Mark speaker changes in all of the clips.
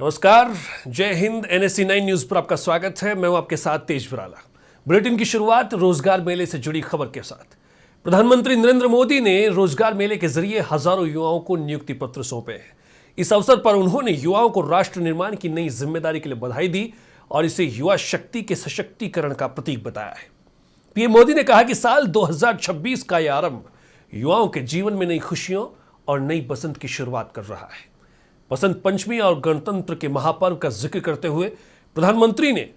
Speaker 1: नमस्कार, जय Hind. NSC 9 news पर आपका स्वागत है। मैं हूं आपके साथ तेज बराला। बुलेटिन की शुरुआत रोजगार मेले से जुड़ी खबर के साथ। प्रधानमंत्री नरेंद्र मोदी ने रोजगार मेले के जरिए हजारों युवाओं को नियुक्ति पत्र सौंपे हैं। इस अवसर पर उन्होंने युवाओं को राष्ट्र निर्माण की नई जिम्मेदारी के लिए बधाई दी और इसे युवा शक्ति के सशक्तिकरण का प्रतीक बताया है। पीएम मोदी ने कहा कि साल 2026 का यह आरंभ युवाओं के जीवन में नई खुशियों और नई बसंत की शुरुआत कर रहा है। बसंत पंचमी और गणतंत्र के महापर्व का जिक्र करते हुए प्रधानमंत्री ने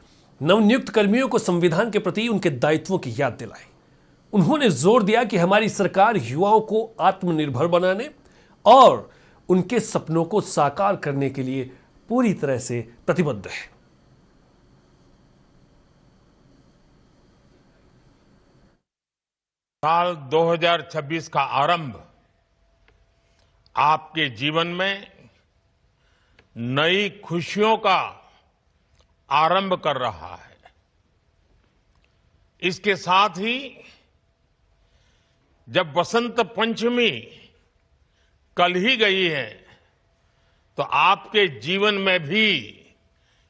Speaker 1: नवनियुक्त कर्मियों को संविधान के प्रति उनके दायित्वों की याद दिलाई। उन्होंने जोर दिया कि हमारी सरकार युवाओं को आत्मनिर्भर बनाने और उनके सपनों को साकार करने के लिए पूरी तरह से प्रतिबद्ध है।
Speaker 2: साल 2026 का आरंभ आपके जीवन में नई खुशियों का आरंभ कर रहा है। इसके साथ ही जब बसंत पंचमी कल ही गई है तो आपके जीवन में भी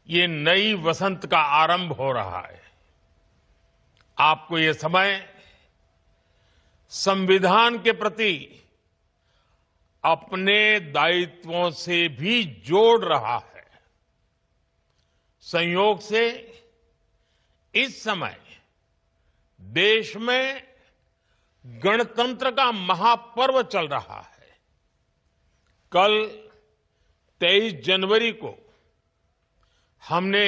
Speaker 2: ये नई वसंत का आरंभ हो रहा है। आपको ये समय संविधान के प्रति अपने दायित्वों से भी जोड़ रहा है। संयोग से इस समय देश में गणतंत्र का महापर्व चल रहा है। कल 23 जनवरी को हमने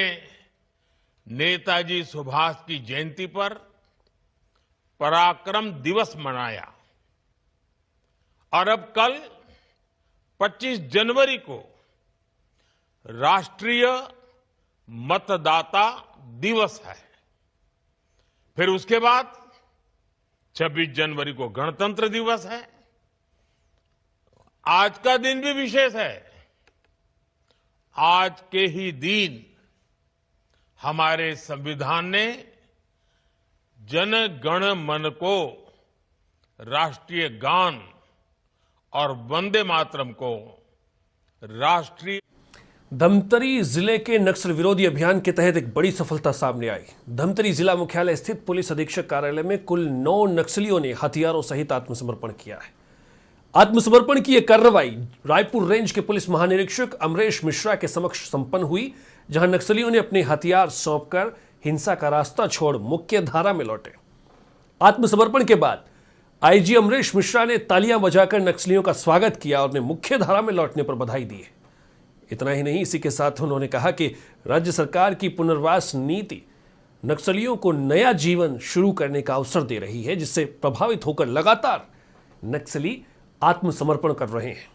Speaker 2: नेताजी सुभाष की जयंती पर पराक्रम दिवस मनाया और अब कल 25 जनवरी को राष्ट्रीय मतदाता दिवस है। फिर उसके बाद 26 जनवरी को गणतंत्र दिवस है। आज का दिन भी विशेष है। आज के ही दिन हमारे संविधान ने जन गण मन को राष्ट्रीय गान और वंदे मातरम को राष्ट्रीय।
Speaker 1: धमतरी जिले के नक्सल विरोधी अभियान के तहत एक बड़ी सफलता सामने आई। धमतरी जिला मुख्यालय स्थित पुलिस अधीक्षक कार्यालय में कुल 9 नक्सलियों ने हथियारों सहित आत्मसमर्पण किया है। आत्मसमर्पण की यह कार्रवाई रायपुर रेंज के पुलिस महानिरीक्षक अमरेश मिश्रा के समक्ष संपन्न हुई, जहां नक्सलियों ने अपने हथियार सौंपकर हिंसा का रास्ता छोड़ मुख्य धारा में लौटे। आत्मसमर्पण के बाद आईजी अमरेश मिश्रा ने तालियां बजाकर नक्सलियों का स्वागत किया और उन्हें मुख्य धारा में लौटने पर बधाई दी है। इतना ही नहीं, इसी के साथ उन्होंने कहा कि राज्य सरकार की पुनर्वास नीति नक्सलियों को नया जीवन शुरू करने का अवसर दे रही है, जिससे प्रभावित होकर लगातार नक्सली आत्मसमर्पण कर रहे हैं।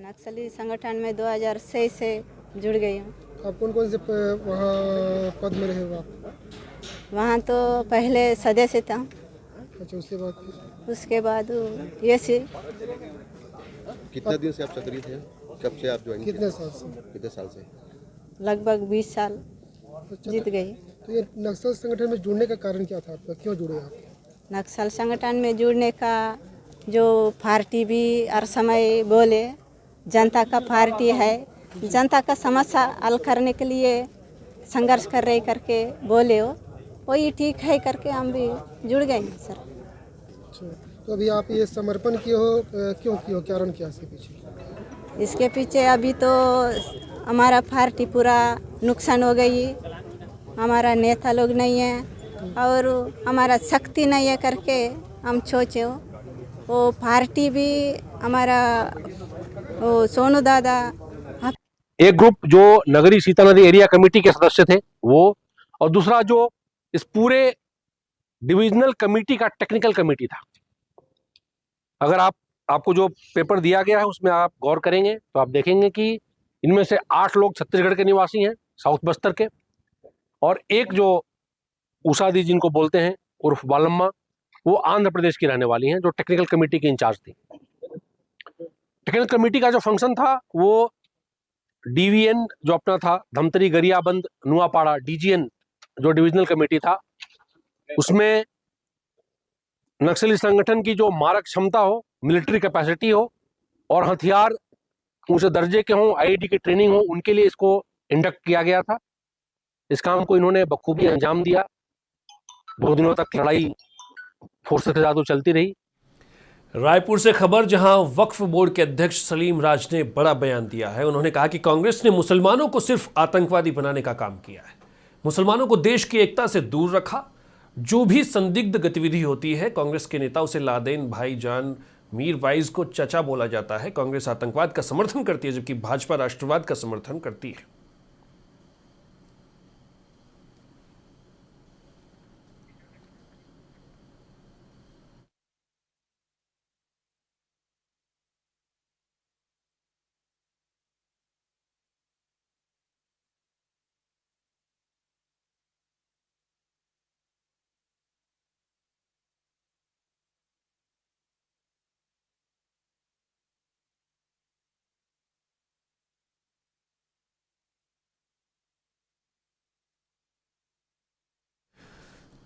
Speaker 3: नक्सली संगठन में 2006 से जुड़ गई हूँ।
Speaker 4: आप कौन से वहाँ पद में रहे हो आप?
Speaker 3: वहाँ तो पहले सदस्य था।
Speaker 4: अच्छा,
Speaker 3: उसके बाद ये से।
Speaker 5: कितना दिन से आप सक्रिय थे? कब से आप ज्वाइन?
Speaker 4: कितने साल से?
Speaker 5: कितने साल से?
Speaker 3: लगभग 20 साल।
Speaker 4: अच्छा,
Speaker 3: जीत गई।
Speaker 4: तो ये नक्सल संगठन में जुड़ने का कारण क्या था आपका? क्यों जुड़े आप?
Speaker 3: नक्सल संगठन में जुड़ने का जो पार्टी भी हर समय बोले जनता का पार्टी है, जनता का समस्या हल करने के लिए संघर्ष कर रही करके बोले हो, वही ठीक है करके हम भी जुड़ गए हैं सर।
Speaker 4: अच्छा, तो अभी आप ये समर्पण किए हो, क्यों किए हो? कारण क्या इसके पीछे?
Speaker 3: इसके पीछे अभी तो हमारा पार्टी पूरा नुकसान हो गई, हमारा नेता लोग नहीं है और हमारा शक्ति नहीं है करके हम सोचे हो। वो पार्टी भी हमारा वो सोनू दादा,
Speaker 6: एक ग्रुप जो नगरी सीता नदी एरिया कमेटी के सदस्य थे वो, और दूसरा जो इस पूरे डिविजनल कमेटी का टेक्निकल कमेटी था। अगर आपको जो पेपर दिया गया है उसमें आप गौर करेंगे तो आप देखेंगे कि इनमें से 8 लोग छत्तीसगढ़ के निवासी हैं, साउथ बस्तर के, और एक जो उषा दी जिनको बोलते हैं उर्फ बालम्मा, वो आंध्र प्रदेश की रहने वाली हैं, जो टेक्निकल कमेटी की इंचार्ज थी। टेक्निकल कमेटी का जो फंक्शन था वो डीवीएन जो अपना था धमतरी गरियाबंद नुआपाड़ा, डीजीएन जो डिविजनल कमेटी था, उसमें नक्सली संगठन की जो मारक क्षमता हो, मिलिट्री कैपेसिटी हो, और हथियार ऊंचे दर्जे के हों, आईईडी की ट्रेनिंग हो, उनके लिए इसको इंडक्ट किया गया था। इस काम को इन्होंने बखूबी अंजाम दिया। 2 दिनों तक लड़ाई फोर्सेस के साथ तो चलती रही।
Speaker 1: रायपुर से खबर, जहां वक्फ बोर्ड के अध्यक्ष सलीम राज ने बड़ा बयान दिया है। उन्होंने कहा कि कांग्रेस ने मुसलमानों को सिर्फ आतंकवादी बनाने का काम किया है, मुसलमानों को देश की एकता से दूर रखा। जो भी संदिग्ध गतिविधि होती है, कांग्रेस के नेताओं से लादेन, भाईजान, मीर वाइज को चचा बोला जाता है। कांग्रेस आतंकवाद का समर्थन करती है, जबकि भाजपा राष्ट्रवाद का समर्थन करती है।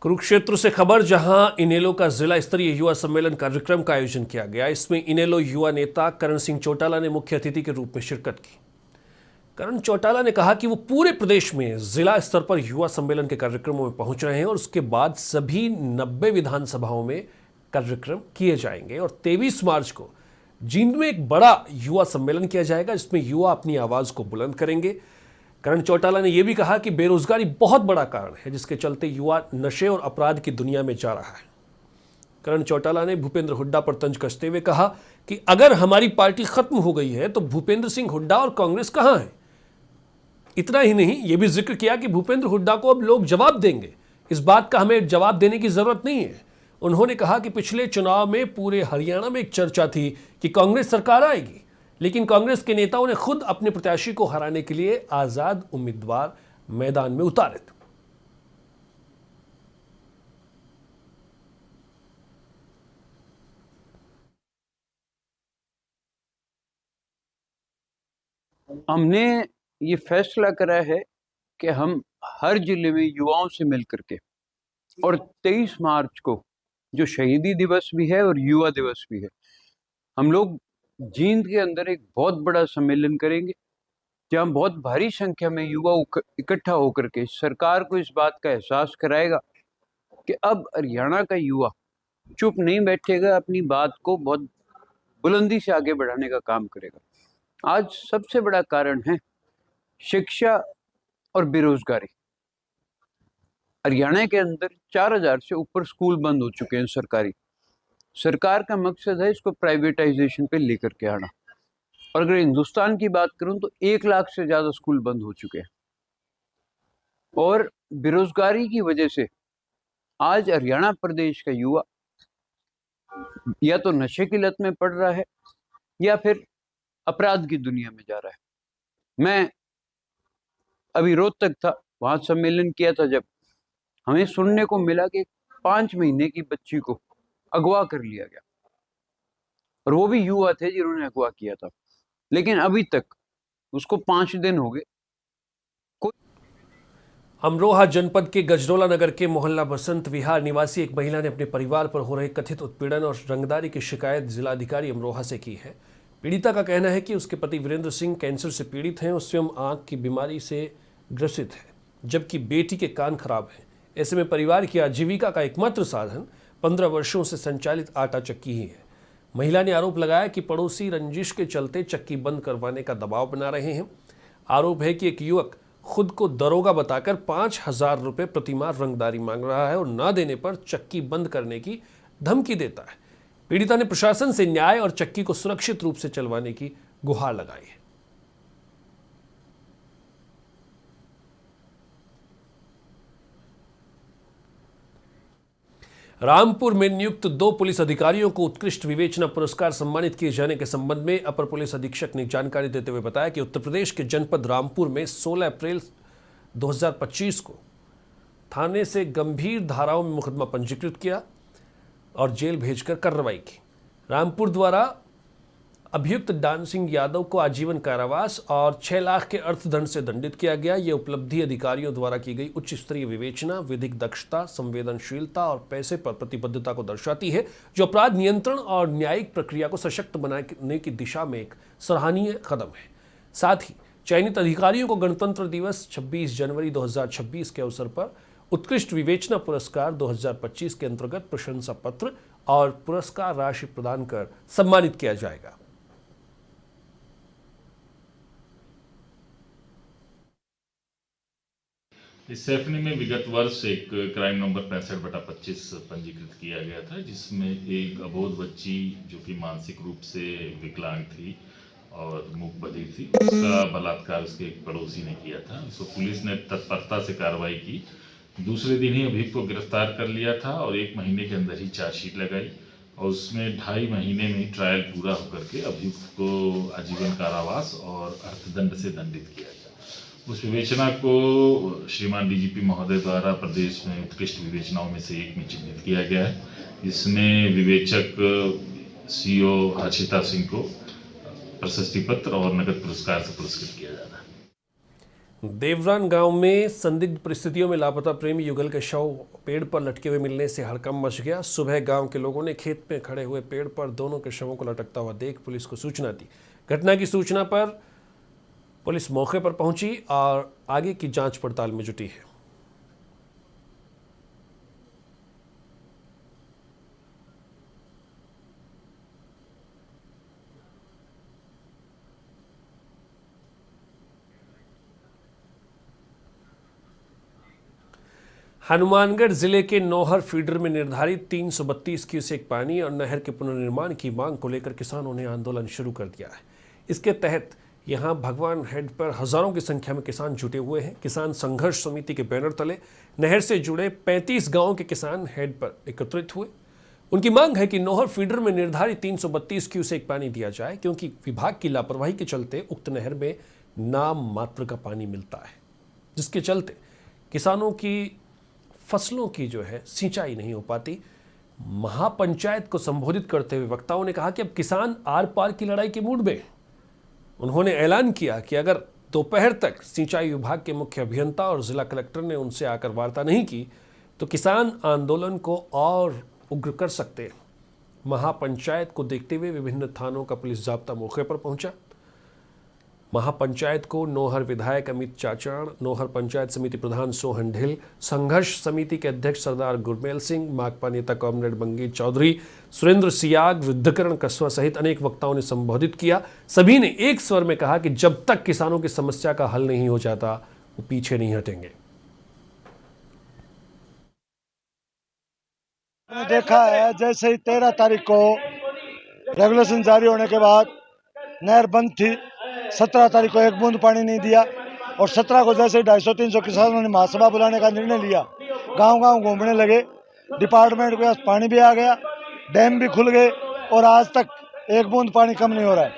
Speaker 1: कुरुक्षेत्र से खबर, जहां इनेलो का जिला स्तरीय युवा सम्मेलन कार्यक्रम का आयोजन किया गया। इसमें इनेलो युवा नेता करण सिंह चौटाला ने मुख्य अतिथि के रूप में शिरकत की। करण चौटाला ने कहा कि वो पूरे प्रदेश में जिला स्तर पर युवा सम्मेलन के कार्यक्रमों में पहुंच रहे हैं और उसके बाद सभी 90 विधानसभाओं में कार्यक्रम किए जाएंगे और 23 मार्च को जींद में एक बड़ा युवा सम्मेलन किया जाएगा, जिसमें युवा अपनी आवाज को बुलंद करेंगे। करण चौटाला ने यह भी कहा कि बेरोजगारी बहुत बड़ा कारण है, जिसके चलते युवा नशे और अपराध की दुनिया में जा रहा है। करण चौटाला ने भूपेंद्र हुड्डा पर तंज कसते हुए कहा कि अगर हमारी पार्टी खत्म हो गई है तो भूपेंद्र सिंह हुड्डा और कांग्रेस कहां है। इतना ही नहीं, यह भी जिक्र किया कि भूपेंद्र हुड्डा को अब लोग जवाब देंगे, इस बात का हमें जवाब देने की जरूरत नहीं है। उन्होंने कहा कि पिछले चुनाव में पूरे हरियाणा में एक चर्चा थी कि कांग्रेस सरकार आएगी, लेकिन कांग्रेस के नेताओं ने खुद अपने प्रत्याशी को हराने के लिए आजाद उम्मीदवार मैदान में उतारे थे।
Speaker 7: हमने ये फैसला करा है कि हम हर जिले में युवाओं से मिलकर के, और 23 मार्च को जो शहीदी दिवस भी है और युवा दिवस भी है, हम लोग जींद के अंदर एक बहुत बड़ा सम्मेलन करेंगे, जहां बहुत भारी संख्या में युवा इकट्ठा होकर के सरकार को इस बात का एहसास कराएगा कि अब हरियाणा का युवा चुप नहीं बैठेगा, अपनी बात को बहुत बुलंदी से आगे बढ़ाने का काम करेगा। आज सबसे बड़ा कारण है शिक्षा और बेरोजगारी। हरियाणा के अंदर 4000 से ऊपर स्कूल बंद हो चुके हैं सरकारी। सरकार का मकसद है इसको प्राइवेटाइजेशन पे लेकर के आना। और अगर हिंदुस्तान की बात करूं तो 1 लाख से ज्यादा स्कूल बंद हो चुके हैं। और बेरोजगारी की वजह से आज हरियाणा प्रदेश का युवा या तो नशे की लत में पड़ रहा है या फिर अपराध की दुनिया में जा रहा है। मैं अभी रोहतक था, वहां सम्मेलन किया था, जब हमें सुनने को मिला कि 5 महीने की बच्ची को अगवा कर लिया गया, और वो भी युवा थे जिन्होंने अगवा किया था, लेकिन अभी तक उसको 5 दिन हो गए।
Speaker 1: अमरोहा जनपद के गजरोला नगर के मोहल्ला बसंत विहार निवासी एक महिला ने अपने परिवार पर हो रहे कथित उत्पीड़न और रंगदारी की शिकायत जिलाधिकारी अमरोहा से की है। पीड़िता का कहना है कि उसके पति वीरेंद्र सिंह कैंसर से पीड़ित हैं और स्वयं आंख की बीमारी से ग्रसित है, जबकि बेटी के कान खराब हैं। ऐसे में परिवार की आजीविका का एकमात्र साधन 15 वर्षों से संचालित आटा चक्की ही है। महिला ने आरोप लगाया कि पड़ोसी रंजिश के चलते चक्की बंद करवाने का दबाव बना रहे हैं। आरोप है कि एक युवक खुद को दरोगा बताकर 5000 रुपये प्रतिमाह रंगदारी मांग रहा है और न देने पर चक्की बंद करने की धमकी देता है। पीड़िता ने प्रशासन से न्याय और चक्की को सुरक्षित रूप से चलवाने की गुहार लगाई है। रामपुर में नियुक्त 2 पुलिस अधिकारियों को उत्कृष्ट विवेचना पुरस्कार सम्मानित किए जाने के संबंध में अपर पुलिस अधीक्षक ने जानकारी देते हुए बताया कि उत्तर प्रदेश के जनपद रामपुर में 16 अप्रैल 2025 को थाने से गंभीर धाराओं में मुकदमा पंजीकृत किया और जेल भेजकर कार्रवाई की। रामपुर द्वारा अभियुक्त दान सिंह यादव को आजीवन कारावास और 6 लाख के अर्थदंड से दंडित किया गया। ये उपलब्धि अधिकारियों द्वारा की गई उच्च स्तरीय विवेचना, विधिक दक्षता, संवेदनशीलता और पैसे पर प्रतिबद्धता को दर्शाती है, जो अपराध नियंत्रण और न्यायिक प्रक्रिया को सशक्त बनाने की दिशा में एक सराहनीय कदम है। साथ ही चयनित अधिकारियों को गणतंत्र दिवस 26 जनवरी 2026 के अवसर पर उत्कृष्ट विवेचना पुरस्कार 2025 के अंतर्गत प्रशंसा पत्र और पुरस्कार राशि प्रदान कर सम्मानित किया जाएगा।
Speaker 8: इस सैफनी में विगत वर्ष एक क्राइम नंबर 65/25 पंजीकृत किया गया था, जिसमें एक अबोध बच्ची जो कि मानसिक रूप से विकलांग थी और मूक बधिर थी, उसका बलात्कार उसके एक पड़ोसी ने किया था। इसको पुलिस ने तत्परता से कार्रवाई की। दूसरे दिन ही अभियुक्त को गिरफ्तार कर लिया था और 1 महीने के अंदर ही चार्जशीट लगाई और उसमें 2.5 महीने में ही ट्रायल पूरा होकर के अभियुक्त को आजीवन कारावास और अर्थदंड से दंडित किया गया। उस विवेचना को श्रीमान डीजीपी महोदय द्वारा प्रदेश में उत्कृष्ट विवेचनाओं में से एक में चिन्हित किया गया है। इसमें विवेचक सीओ हर्षिता सिंह को प्रशस्ति पत्र और नगद पुरस्कार से पुरस्कृत किया जा रहा है।
Speaker 1: देवरान गांव में संदिग्ध परिस्थितियों में लापता प्रेमी युगल के शव पेड़ पर लटके हुए मिलने से हड़कंप मच गया। सुबह गांव के लोगों ने खेत में खड़े हुए पेड़ पर दोनों के शवों को लटकता हुआ देख पुलिस को सूचना दी। घटना की सूचना पर पुलिस मौके पर पहुंची और आगे की जांच पड़ताल में जुटी है। हनुमानगढ़ जिले के नौहर फीडर में निर्धारित 332 क्यूसेक पानी और नहर के पुनर्निर्माण की मांग को लेकर किसानों ने आंदोलन शुरू कर दिया है। इसके तहत यहां भगवान हेड पर हजारों की संख्या में किसान जुटे हुए हैं। किसान संघर्ष समिति के बैनर तले नहर से जुड़े 35 गांवों के किसान हेड पर एकत्रित हुए। उनकी मांग है कि नौहर फीडर में निर्धारित 332 क्यूसेक पानी दिया जाए, क्योंकि विभाग की लापरवाही के चलते उक्त नहर में नाम मात्र का पानी मिलता है, जिसके चलते किसानों की फसलों की सिंचाई नहीं हो पाती। महापंचायत को संबोधित करते हुए वक्ताओं ने कहा कि अब किसान आर पार की लड़ाई के मूड में। उन्होंने ऐलान किया कि अगर दोपहर तक सिंचाई विभाग के मुख्य अभियंता और जिला कलेक्टर ने उनसे आकर वार्ता नहीं की तो किसान आंदोलन को और उग्र कर सकते हैं। महापंचायत को देखते हुए विभिन्न थानों का पुलिस जाब्ता मौके पर पहुंचा। महापंचायत को नौहर विधायक अमित चाचड़, नौहर पंचायत समिति प्रधान सोहन ढिल, संघर्ष समिति के अध्यक्ष सरदार गुरमेल सिंह, माकपा नेता कॉमरेड मंगेश चौधरी, सुरेंद्र सियाग, वृद्धकरण कस्वा सहित अनेक वक्ताओं ने संबोधित किया। सभी ने एक स्वर में कहा कि जब तक किसानों की समस्या का हल नहीं हो जाता वो पीछे नहीं हटेंगे।
Speaker 9: देखा है जैसे ही 13 तारीख को रेगुलेशन जारी होने के बाद नहर बंद थी, 17 तारीख को एक बूंद पानी नहीं दिया और 17 को जैसे 250-300 किसानों ने महासभा बुलाने का निर्णय लिया, गांव-गांव घूमने लगे। डिपार्टमेंट के पास पानी भी आ गया, डैम भी खुल गए और आज तक एक बूंद पानी कम नहीं हो रहा है।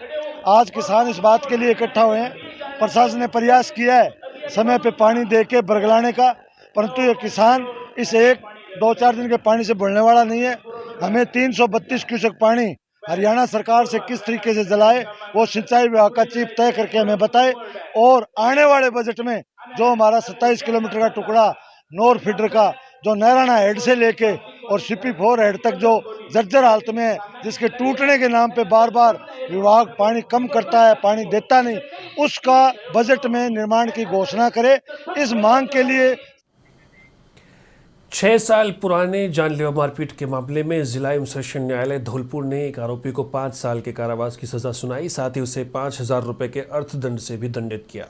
Speaker 9: आज किसान इस बात के लिए इकट्ठा हुए हैं। प्रशासन ने प्रयास किया है समय पे पानी दे के बरगलाने का, परंतु ये किसान इस 1-2-4 दिन के पानी से बढ़ने वाला नहीं है। हमें 332 क्यूसेक पानी हरियाणा सरकार से किस तरीके से जलाए वो सिंचाई विभाग का चीफ तय करके हमें बताए और आने वाले बजट में जो हमारा 27 किलोमीटर का टुकड़ा नौहर फीडर का जो नैराना हेड से लेके और CP4 हेड तक जो जर्जर हालत में है, जिसके टूटने के नाम पे बार बार विभाग पानी कम करता है, पानी देता नहीं, उसका बजट में निर्माण की घोषणा करे। इस मांग के लिए
Speaker 1: 6 साल पुराने जानलेवा मारपीट के मामले में जिला एवं सेशन न्यायालय धौलपुर ने एक आरोपी को 5 साल के कारावास की सजा सुनाई। साथ ही उसे 5,000 रुपए के अर्थदंड से भी दंडित किया।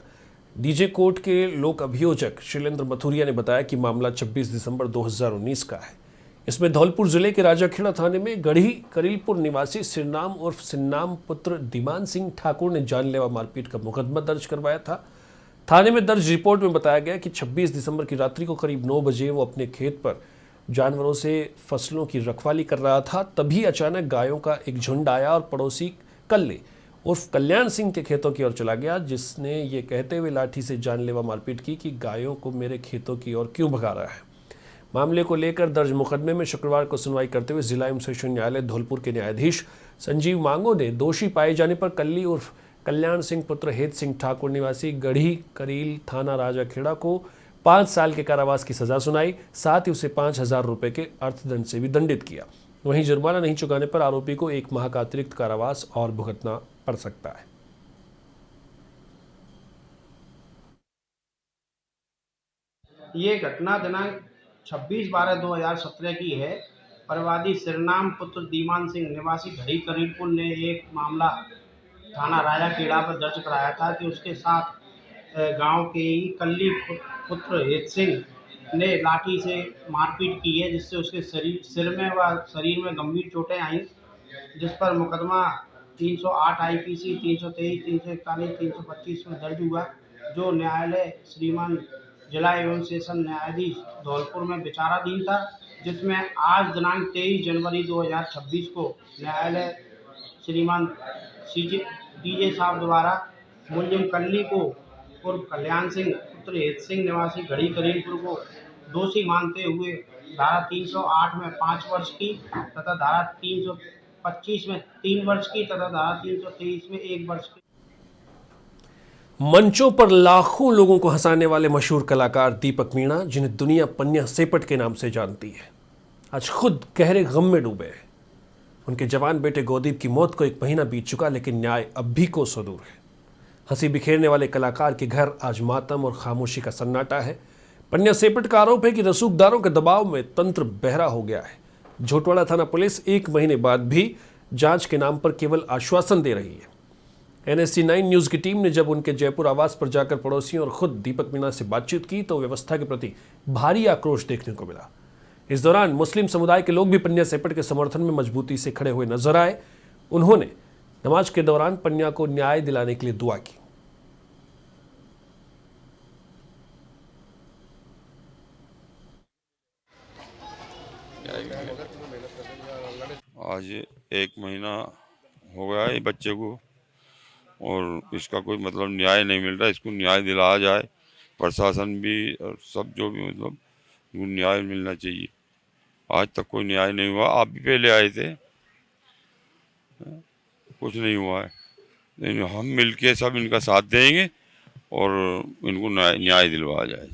Speaker 1: डीजे कोर्ट के लोक अभियोजक शैलेंद्र मथुरिया ने बताया कि मामला 26 दिसंबर 2019 का है। इसमें धौलपुर जिले के राजाखेड़ा थाने में गढ़ी करीलपुर निवासी सिरनाम उर्फ सिन्नाम पुत्र दिमान सिंह ठाकुर ने जानलेवा मारपीट का मुकदमा दर्ज करवाया था। थाने में दर्ज रिपोर्ट में बताया गया कि 26 दिसंबर की रात्रि को करीब 9 बजे वो अपने खेत पर जानवरों से फसलों की रखवाली कर रहा था। तभी अचानक गायों का एक झुंड आया और पड़ोसी कल्ले उर्फ कल्याण सिंह के खेतों की ओर चला गया, जिसने ये कहते हुए लाठी से जानलेवा मारपीट की कि गायों को मेरे खेतों की ओर क्यों भगा रहा है। मामले को लेकर दर्ज मुकदमे में शुक्रवार को सुनवाई करते हुए जिला एवं सेशन न्यायालय धौलपुर के न्यायाधीश संजीव मांगो ने दोषी पाए जाने पर कल्ली उर्फ कल्याण सिंह पुत्र हेत सिंह ठाकुर निवासी गढ़ी करील थाना राजाखेड़ा को 5 साल के कारावास की सजा सुनाई। साथ ही उसे 5,000 रुपए के अर्थदंड से भी दंडित किया। वहीं जुर्माना नहीं चुकाने पर आरोपी को 1 माह का अतिरिक्त कारावास और भुगतना पड़ सकता है।
Speaker 10: ये घटना दिनांक 26/12/2017 की है। परिवादी श्रीनाम पुत्र दीमान सिंह निवासी घड़ी करीबपुर ने एक मामला थाना राजाखेड़ा पर दर्ज कराया था कि उसके साथ गांव के ही कल्ली पुत्र हेत सिंह ने लाठी से मारपीट की है, जिससे उसके सिर में व शरीर में गंभीर चोटें आईं, जिस पर मुकदमा 308 IPC 323, 341, 325 में दर्ज हुआ, जो न्यायालय श्रीमान जिला एवं सेशन न्यायाधीश धौलपुर में विचाराधीन था, जिसमें आज दिनांक 23 जनवरी 2026 को न्यायालय श्रीमान DJ साहब द्वारा मुलजिम कल्ली को उर्फ कल्याण सिंह पुत्र हेत सिंह निवासी घड़ी करीमपुर को दोषी मानते हुए धारा 308 में 5 वर्ष की तथा धारा 325 में 3 वर्ष की तथा धारा 323 में 1 वर्ष की।
Speaker 1: मंचों पर लाखों लोगों को हंसाने वाले मशहूर कलाकार दीपक मीणा, जिन्हें दुनिया पन्या सेपट के नाम से जानती है, आज खुद गहरे गम में डूबे हैं। उनके जवान बेटे गौदीप की मौत को 1 महीना बीत चुका, लेकिन न्याय अब भी कोसों दूर है। हंसी बिखेरने वाले कलाकार के घर आज मातम और खामोशी का सन्नाटा है। पन्या सेपट का आरोप है कि रसूखदारों के दबाव में तंत्र बहरा हो गया है। झोटवाड़ा थाना पुलिस 1 महीने बाद भी जांच के नाम पर केवल आश्वासन दे रही है। NSC 9 न्यूज की टीम ने जब उनके जयपुर आवास पर जाकर पड़ोसियों और खुद दीपक मीणा से बातचीत की तो व्यवस्था के प्रति भारी आक्रोश देखने को मिला। इस दौरान मुस्लिम समुदाय के लोग भी पन्या सेपट के समर्थन में मजबूती से खड़े हुए नजर आए। उन्होंने नमाज के दौरान पन्या को न्याय दिलाने के लिए दुआ की।
Speaker 11: आज 1 महीना हो गया है बच्चे को और इसका कोई मतलब न्याय नहीं मिल रहा। इसको न्याय दिलाया जाए, प्रशासन भी और सब जो भी मतलब न्याय मिलना चाहिए। आज तक कोई न्याय नहीं हुआ। आप भी पहले आए थे, कुछ नहीं हुआ है। लेकिन हम मिलके सब इनका साथ देंगे और इनको न्याय दिलवाया जाए।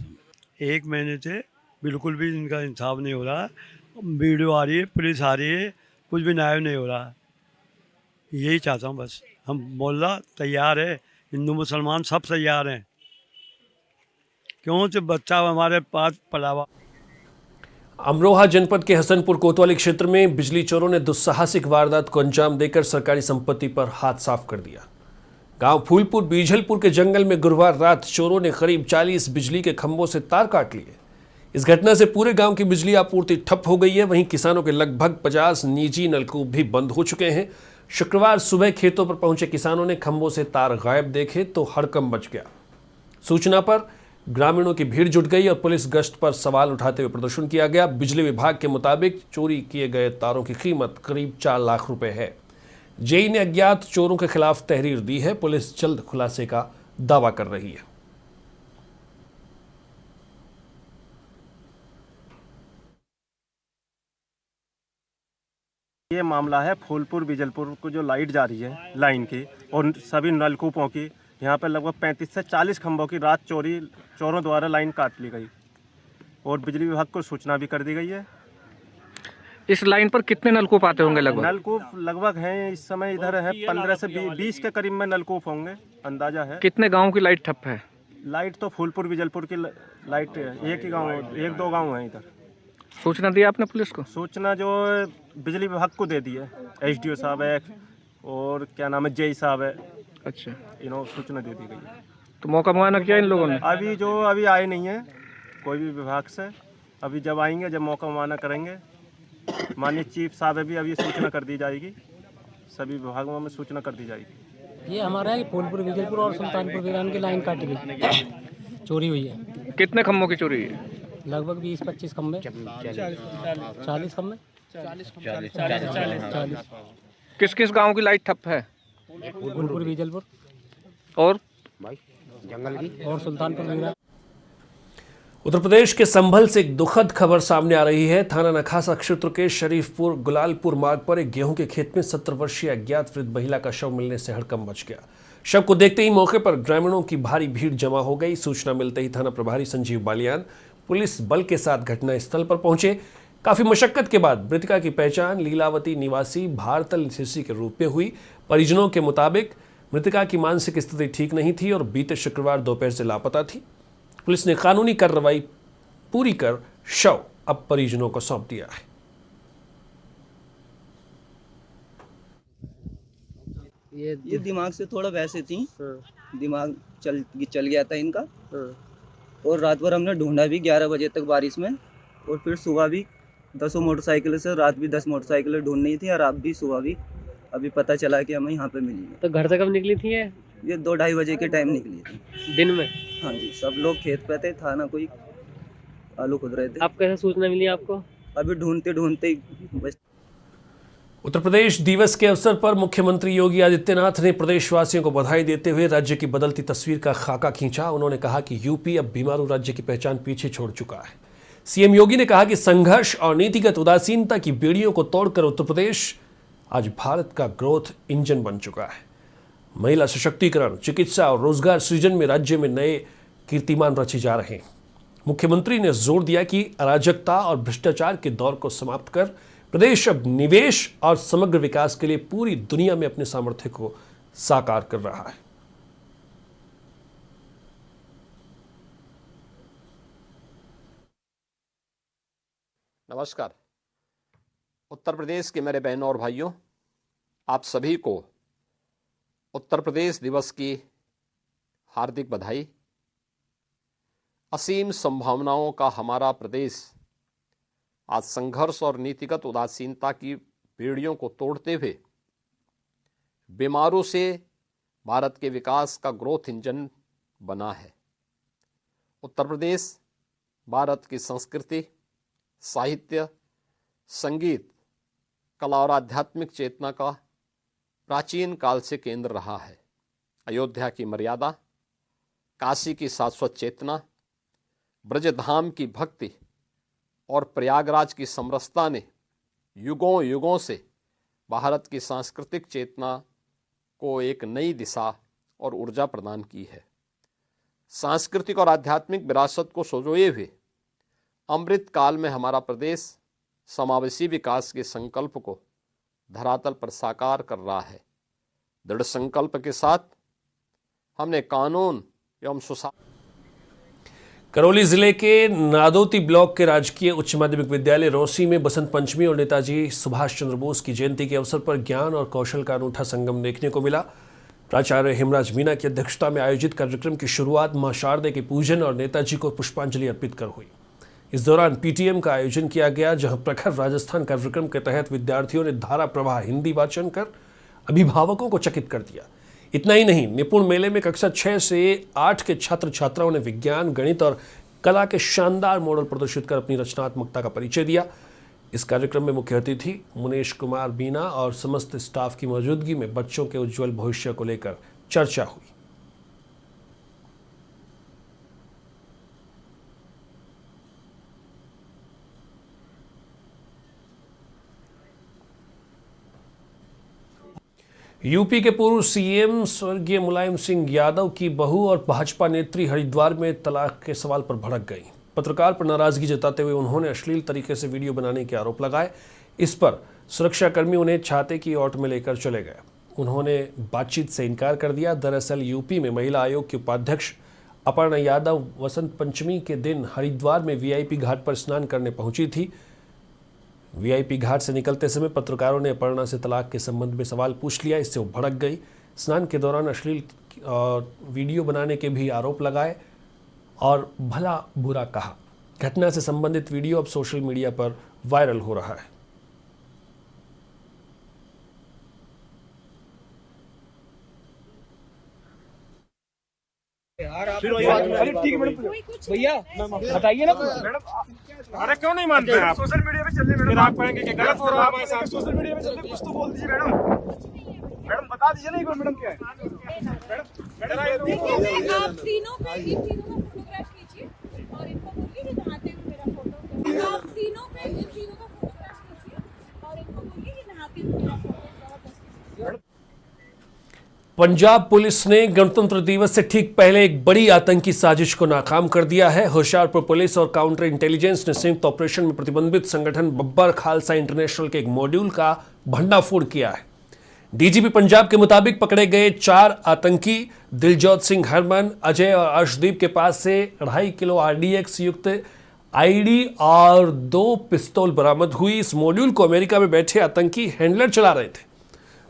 Speaker 9: 1 महीने से बिल्कुल भी इनका इंसाफ नहीं हो रहा। वीडियो आ रही है, पुलिस आ रही है, कुछ भी न्याय नहीं हो रहा। यही चाहता हूँ बस। हम बोलना तैयार है, हिंदू मुसलमान सब तैयार हैं। क्यों से बच्चा हमारे पास पड़ा हुआ।
Speaker 1: अमरोहा जनपद के हसनपुर कोतवाली क्षेत्र में बिजली चोरों ने दुस्साहसिक वारदात को अंजाम देकर सरकारी संपत्ति पर हाथ साफ कर दिया। गांव फूलपुर बीझलपुर के जंगल में गुरुवार रात चोरों ने करीब 40 बिजली के खंभों से तार काट लिए। इस घटना से पूरे गांव की बिजली आपूर्ति ठप हो गई है। वहीं किसानों के लगभग 50 निजी नलकूप भी बंद हो चुके हैं। शुक्रवार सुबह खेतों पर पहुंचे किसानों ने खंभों से तार गायब देखे तो हड़कंप मच गया। सूचना पर ग्रामीणों की भीड़ जुट गई और पुलिस गश्त पर सवाल उठाते हुए प्रदर्शन किया गया। बिजली विभाग के मुताबिक चोरी किए गए तारों की कीमत करीब 4 लाख रुपए है। जेई ने अज्ञात चोरों के खिलाफ तहरीर दी है। पुलिस जल्द खुलासे का दावा कर रही है।
Speaker 12: ये मामला है फूलपुर बीजलपुर को जो लाइट जा रही है लाइन की और सभी नलकूपों की, यहाँ पर लगभग 35 से 40 खंभों की रात चोरों द्वारा लाइन काट ली गई और बिजली विभाग को सूचना भी कर दी गई है।
Speaker 13: इस लाइन पर कितने नलकूप आते होंगे?
Speaker 12: नलकूप लगभग हैं इस समय इधर है 15 से 20 के करीब में नलकूप होंगे, अंदाजा है।
Speaker 13: कितने गाँव की लाइट ठप है?
Speaker 12: लाइट तो फूलपुर बीजलपुर की लाइट एक ही गाँव, 1-2 गाँव हैं इधर।
Speaker 13: सूचना दी आपने पुलिस को?
Speaker 12: सूचना जो बिजली विभाग को दे दी है, SDO साहब है और क्या नाम है जेई साहब है।
Speaker 13: अच्छा,
Speaker 12: इन्होंने सूचना दे दी गई है।
Speaker 13: तो मौका मुआयना किया इन लोगों ने?
Speaker 12: अभी आए नहीं है कोई भी विभाग से। अभी जब आएंगे, जब मौका मुआयना करेंगे, माननीय चीफ साहब भी अभी सूचना कर दी जाएगी, सभी विभागों में सूचना कर दी जाएगी।
Speaker 14: ये हमारा है फूलपुर बीजलपुर और सुल्तानपुर वीरान की लाइन काटी गई, चोरी हुई है।
Speaker 13: कितने खम्भों की चोरी है?
Speaker 14: लगभग 20-25 खंभे, 40 खंभे, 40।
Speaker 13: किस किस गांव की लाइट ठप है?
Speaker 14: फूलपुर बीजलपुर
Speaker 13: और
Speaker 14: जंगल की और सुल्तानपुर वीरान।
Speaker 1: उत्तर प्रदेश के संभल से एक दुखद खबर सामने आ रही है। थाना नखासा क्षेत्र के शरीफपुर गुलालपुर मार्ग पर एक गेहूं के खेत में 70 वर्षीय अज्ञात वृद्ध महिला का शव मिलने से हड़कंप मच गया। शव को देखते ही मौके पर ग्रामीणों की भारी भीड़ जमा हो गई। सूचना मिलते ही थाना प्रभारी संजीव बालियान पुलिस बल के साथ घटनास्थल पर पहुंचे। काफी मशक्कत के बाद मृतका की पहचान लीलावती निवासी भारतल सीसी के रूप में हुई। परिजनों के मुताबिक मृतका की मानसिक स्थिति ठीक नहीं थी और बीते शुक्रवार दोपहर से लापता थी। पुलिस ने कानूनी कार्रवाई पूरी कर शव अब परिजनों को सौंप दिया है।
Speaker 15: ये दिमाग से थोड़ा वैसे थी, दिमाग चल गया था इनका। और रात भर हमने ढूंढा भी 11 बजे तक बारिश में, और फिर सुबह भी 10 मोटरसाइकिल से, रात भी 10 मोटरसाइकिलें ढूंढ नहीं थी, और आप भी सुबह भी अभी पता चला कि हमें यहाँ पे मिली।
Speaker 14: तो घर से कब निकली थी
Speaker 15: ये 2-2:30 बजे के टाइम निकली थी
Speaker 14: दिन में?
Speaker 15: हाँ जी, सब लोग खेत पे थे, था ना कोई, आलू खुद रहे थे।
Speaker 14: आप कैसे सूचना मिली आपको?
Speaker 15: अभी ढूंढते ढूंढते बस।
Speaker 1: उत्तर प्रदेश दिवस के अवसर पर मुख्यमंत्री योगी आदित्यनाथ ने प्रदेशवासियों को बधाई देते हुए राज्य की बदलती तस्वीर का खाका खींचा। उन्होंने कहा कि यूपी अब बीमारू राज्य की पहचान पीछे छोड़ चुका है। सीएम योगी ने कहा कि संघर्ष और नीतिगत उदासीनता की बेड़ियों को तोड़कर उत्तर प्रदेश आज भारत का ग्रोथ इंजन बन चुका है। महिला सशक्तिकरण, चिकित्सा और रोजगार सृजन में राज्य में नए कीर्तिमान रचे जा रहे हैं। मुख्यमंत्री ने जोर दिया कि अराजकता और भ्रष्टाचार के दौर को समाप्त कर प्रदेश अब निवेश और समग्र विकास के लिए पूरी दुनिया में अपने सामर्थ्य को साकार कर रहा है।
Speaker 16: नमस्कार। उत्तर प्रदेश के मेरे बहनों और भाइयों, आप सभी को उत्तर प्रदेश दिवस की हार्दिक बधाई। असीम संभावनाओं का हमारा प्रदेश आज संघर्ष और नीतिगत उदासीनता की बेड़ियों को तोड़ते हुए बीमारों से भारत के विकास का ग्रोथ इंजन बना है। उत्तर प्रदेश भारत की संस्कृति, साहित्य, संगीत, कला और आध्यात्मिक चेतना का प्राचीन काल से केंद्र रहा है। अयोध्या की मर्यादा, काशी की शाश्वत चेतना, ब्रजधाम की भक्ति और प्रयागराज की समरसता ने युगों युगों से भारत की सांस्कृतिक चेतना को एक नई दिशा और ऊर्जा प्रदान की है। सांस्कृतिक और आध्यात्मिक विरासत को संजोए हुए अमृत काल में हमारा प्रदेश समावेशी विकास के संकल्प को धरातल पर साकार कर रहा है। दृढ़ संकल्प के साथ हमने कानून एवं
Speaker 1: करौली जिले के नादौती ब्लॉक के राजकीय उच्च माध्यमिक विद्यालय रोसी में बसंत पंचमी और नेताजी सुभाष चंद्र बोस की जयंती के अवसर पर ज्ञान और कौशल का अनूठा संगम देखने को मिला। प्राचार्य हेमराज मीना की अध्यक्षता में आयोजित कार्यक्रम की शुरुआत मां शारदे के पूजन और नेताजी को पुष्पांजलि अर्पित कर हुई। इस दौरान पीटीएम का आयोजन किया गया, जहां प्रखर राजस्थान कार्यक्रम के तहत विद्यार्थियों ने धारा प्रवाह हिंदी वाचन कर अभिभावकों को चकित कर दिया। इतना ही नहीं, निपुण मेले में कक्षा 6 से 8 के छात्र छात्राओं ने विज्ञान, गणित और कला के शानदार मॉडल प्रदर्शित कर अपनी रचनात्मकता का परिचय दिया। इस कार्यक्रम में मुख्य अतिथि मुनेश कुमार बीना और समस्त स्टाफ की मौजूदगी में बच्चों के उज्जवल भविष्य को लेकर चर्चा हुई। यूपी के पूर्व सीएम स्वर्गीय मुलायम सिंह यादव की बहू और भाजपा नेत्री हरिद्वार में तलाक के सवाल पर भड़क गई। पत्रकार पर नाराजगी जताते हुए उन्होंने अश्लील तरीके से वीडियो बनाने के आरोप लगाए। इस पर सुरक्षाकर्मी उन्हें छाते की ओट में लेकर चले गए। उन्होंने बातचीत से इनकार कर दिया। दरअसल यूपी में महिला आयोग की उपाध्यक्ष अपर्णा यादव वसंत पंचमी के दिन हरिद्वार में वीआईपी घाट पर स्नान करने पहुंची थी। वीआईपी घाट से निकलते समय पत्रकारों ने अपर्णा से तलाक के संबंध में सवाल पूछ लिया। इससे वो भड़क गई। स्नान के दौरान अश्लील वीडियो बनाने के भी आरोप लगाए और भला बुरा कहा। घटना से संबंधित वीडियो अब सोशल मीडिया पर वायरल हो रहा है।
Speaker 17: ठीक है मैडम, भैया बताइए ना मैडम। अरे क्यों नहीं मानते आप? सोशल मीडिया पे चल रही मैडम, आप कहेंगे कि गलत हो रहा है हमारे साथ। सोशल मीडिया पे चल रही, कुछ तो बोल दीजिए मैडम। मैडम बता दीजिए ना एक बार मैडम क्या है। मैडम आप तीनों पे फोटोग्राफ कीजिए और इनको बोलिए
Speaker 1: पंजाब पुलिस ने गणतंत्र दिवस से ठीक पहले एक बड़ी आतंकी साजिश को नाकाम कर दिया है। होशियारपुर पुलिस और काउंटर इंटेलिजेंस ने संयुक्त ऑपरेशन में प्रतिबंधित संगठन बब्बर खालसा इंटरनेशनल के एक मॉड्यूल का भंडाफोड़ किया है। डीजीपी पंजाब के मुताबिक पकड़े गए 4 आतंकी दिलजोत सिंह हरमन, अजय और अर्शदीप के पास से 2.5 किलो RDX युक्त आईडी और 2 पिस्तौल बरामद हुई। इस मॉड्यूल को अमेरिका में बैठे आतंकी हैंडलर चला रहे थे।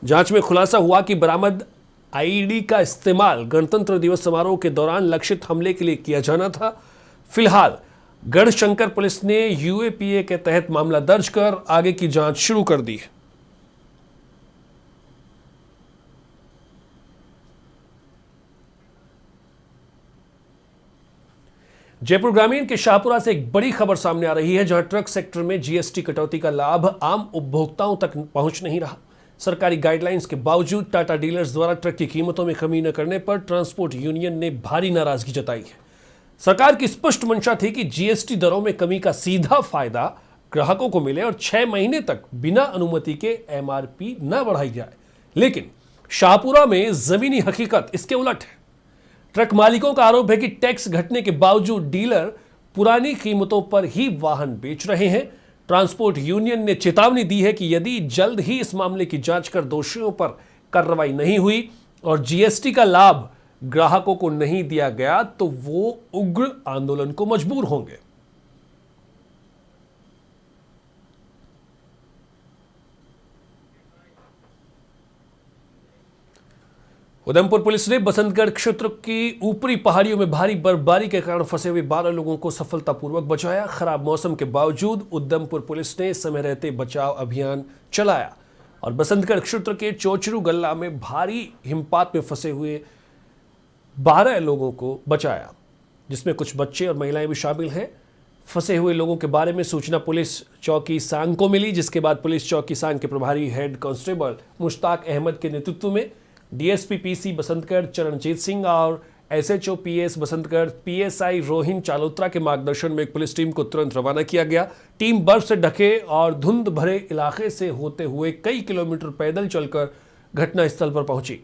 Speaker 1: जांच में खुलासा हुआ कि बरामद आईडी का इस्तेमाल गणतंत्र दिवस समारोह के दौरान लक्षित हमले के लिए किया जाना था। फिलहाल गढ़शंकर पुलिस ने UAPA के तहत मामला दर्ज कर आगे की जांच शुरू कर दी है। जयपुर ग्रामीण के शाहपुरा से एक बड़ी खबर सामने आ रही है, जहां ट्रक सेक्टर में GST कटौती का लाभ आम उपभोक्ताओं तक पहुंच नहीं रहा। सरकारी गाइडलाइंस के बावजूद टाटा डीलर्स द्वारा ट्रक की कीमतों में कमी न करने पर ट्रांसपोर्ट यूनियन ने भारी नाराजगी जताई है। सरकार की स्पष्ट मंशा थी कि GST दरों में कमी का सीधा फायदा ग्राहकों को मिले और 6 महीने तक बिना अनुमति के MRP न बढ़ाई जाए, लेकिन शाहपुरा में जमीनी हकीकत इसके उलट है। ट्रक मालिकों का आरोप है कि टैक्स घटने के बावजूद डीलर पुरानी कीमतों पर ही वाहन बेच रहे हैं। ट्रांसपोर्ट यूनियन ने चेतावनी दी है कि यदि जल्द ही इस मामले की जांच कर दोषियों पर कार्रवाई नहीं हुई और GST का लाभ ग्राहकों को नहीं दिया गया तो वो उग्र आंदोलन को मजबूर होंगे। उधमपुर पुलिस ने बसंतगढ़ क्षेत्र की ऊपरी पहाड़ियों में भारी बर्फबारी के कारण फंसे हुए 12 लोगों को सफलतापूर्वक बचाया। खराब मौसम के बावजूद उधमपुर पुलिस ने समय रहते बचाव अभियान चलाया और बसंतगढ़ क्षेत्र के चोचरू गल्ला में भारी हिमपात में फंसे हुए 12 लोगों को बचाया, जिसमें कुछ बच्चे और महिलाएं भी शामिल हैं। फंसे हुए लोगों के बारे में सूचना पुलिस चौकी सांग को मिली, जिसके बाद पुलिस चौकी सांग के प्रभारी हेड कांस्टेबल मुश्ताक अहमद के नेतृत्व में DSP PC बसंतगढ़ चरणजीत सिंह और SHO PS Basantgarh PSI Rohin चालोत्रा के मार्गदर्शन में एक पुलिस टीम को तुरंत रवाना किया गया। टीम बर्फ से ढके और धुंध भरे इलाके से होते हुए कई किलोमीटर पैदल चलकर घटनास्थल पर पहुंची।